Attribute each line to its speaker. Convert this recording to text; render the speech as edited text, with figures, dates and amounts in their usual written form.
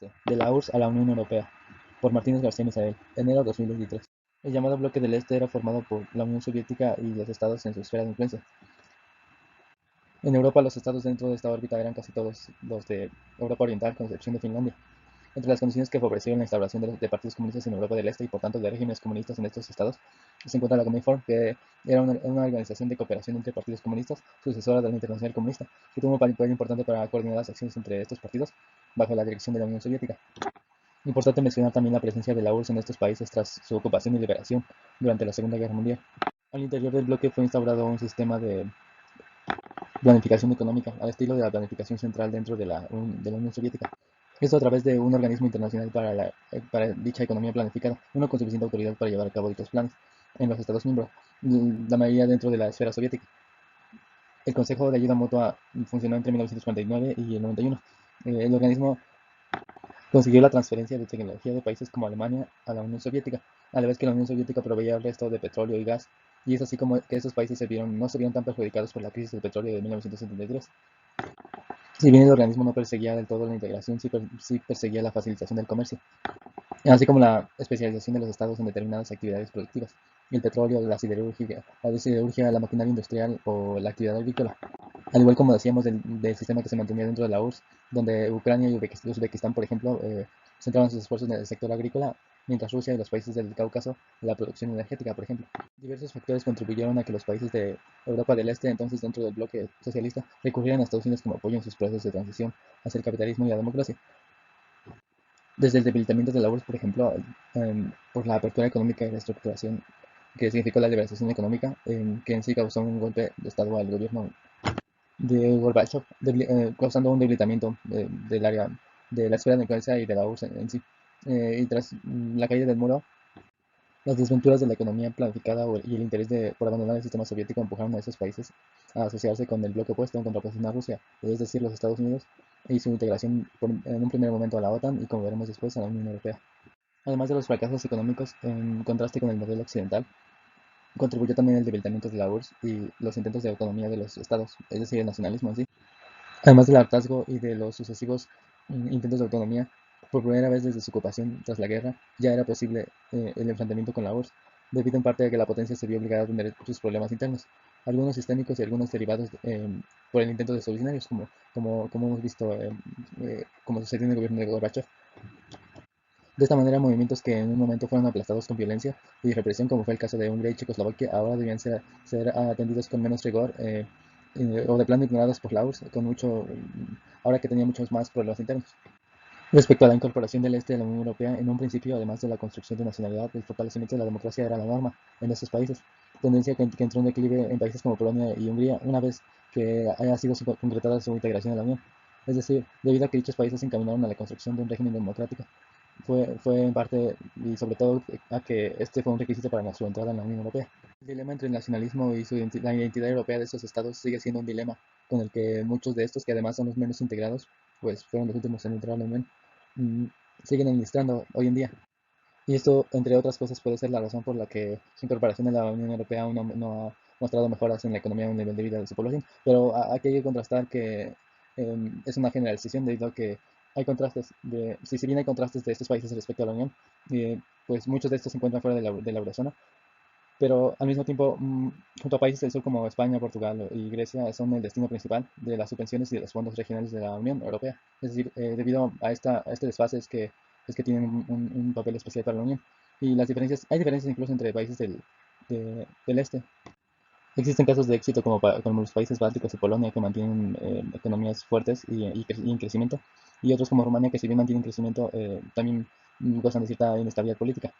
Speaker 1: De la URSS a la Unión Europea, por Martínez García Misael, enero 2023. El llamado Bloque del Este era formado por la Unión Soviética y los estados en su esfera de influencia. En Europa, los estados dentro de esta órbita eran casi todos los de Europa Oriental, con excepción de Finlandia. Entre las condiciones que favorecieron la instauración de partidos comunistas en Europa del Este y por tanto de regímenes comunistas en estos estados, se encuentra la Cominform, que era una organización de cooperación entre partidos comunistas, sucesora de la Internacional Comunista, que tuvo un papel importante para coordinar las acciones entre estos partidos bajo la dirección de la Unión Soviética. Importante mencionar también la presencia de la URSS en estos países tras su ocupación y liberación durante la Segunda Guerra Mundial. Al interior del bloque fue instaurado un sistema de planificación económica, al estilo de la planificación central dentro de la Unión Soviética. Esto a través de un organismo internacional para dicha economía planificada, uno con suficiente autoridad para llevar a cabo dichos planes en los Estados miembros, la mayoría dentro de la esfera soviética. El Consejo de Ayuda Mutua funcionó entre 1949 y el 91. El organismo consiguió la transferencia de tecnología de países como Alemania a la Unión Soviética, a la vez que la Unión Soviética proveía el resto de petróleo y gas, y es así como que estos países no se vieron tan perjudicados por la crisis del petróleo de 1973. Si bien el organismo no perseguía del todo la integración, sí perseguía la facilitación del comercio, así como la especialización de los estados en determinadas actividades productivas: el petróleo, la siderurgia, la maquinaria industrial o la actividad agrícola. Al igual como decíamos del sistema que se mantenía dentro de la URSS, donde Ucrania y Uzbekistán, por ejemplo, centraban sus esfuerzos en el sector agrícola, mientras Rusia y los países del Cáucaso en la producción energética, por ejemplo. Diversos factores contribuyeron a que los países de Europa del Este, entonces dentro del bloque socialista, recurrieran a Estados Unidos como apoyo en sus procesos de transición hacia el capitalismo y la democracia. Desde el debilitamiento de la URSS, por ejemplo, por la apertura económica y la estructuración que significó la liberalización económica, que en sí causó un golpe de Estado al gobierno de Gorbachev, causando un debilitamiento del área de la esfera de influencia y de la URSS en sí. Y tras la caída del muro, las desventuras de la economía planificada y el interés por abandonar el sistema soviético empujaron a esos países a asociarse con el bloque opuesto en contraposición a Rusia, es decir, los Estados Unidos, y su integración en un primer momento a la OTAN y, como veremos después, a la Unión Europea. Además de los fracasos económicos, en contraste con el modelo occidental, contribuyó también el debilitamiento de la URSS y los intentos de autonomía de los estados, es decir, el nacionalismo en sí. Además del hartazgo y de los sucesivos intentos de autonomía, por primera vez desde su ocupación tras la guerra, ya era posible el enfrentamiento con la URSS, debido en parte a que la potencia se vio obligada a atender sus problemas internos, algunos sistémicos y algunos derivados por el intento de solucionarios, como hemos visto, como sucedió en el gobierno de Gorbachev. De esta manera, movimientos que en un momento fueron aplastados con violencia y represión, como fue el caso de Hungría y Checoslovaquia, ahora debían ser atendidos con menos rigor, o de plano ignorados por la URSS, ahora que tenía muchos más problemas internos. Respecto a la incorporación del Este a la Unión Europea, en un principio, además de la construcción de nacionalidad, el fortalecimiento de la democracia era la norma en estos países, tendencia que entró en declive en países como Polonia y Hungría una vez que haya sido concretada su integración a la Unión. Es decir, debido a que dichos países se encaminaron a la construcción de un régimen democrático, fue en parte y sobre todo a que este fue un requisito para su entrada en la Unión Europea. El dilema entre el nacionalismo y la identidad europea de estos estados sigue siendo un dilema con el que muchos de estos, que además son los menos integrados, pues fueron los últimos en entrar a la Unión, mm, siguen administrando hoy en día. Y esto, entre otras cosas, puede ser la razón por la que su incorporación a la Unión Europea aún no ha mostrado mejoras en la economía o en el nivel de vida de su población. Pero aquí hay que contrastar que es una generalización, debido a que hay contrastes si bien hay contrastes de estos países respecto a la Unión, pues muchos de estos se encuentran fuera de la eurozona, pero al mismo tiempo, junto a países del sur como España, Portugal y Grecia, son el destino principal de las subvenciones y de los fondos regionales de la Unión Europea. Es decir, debido a este desfase es que tienen un papel especial para la Unión. Y hay diferencias incluso entre países del este. Existen casos de éxito como los países bálticos y Polonia, que mantienen economías fuertes y en crecimiento, y otros como Rumania, que si bien mantienen crecimiento, también gozan de cierta inestabilidad política.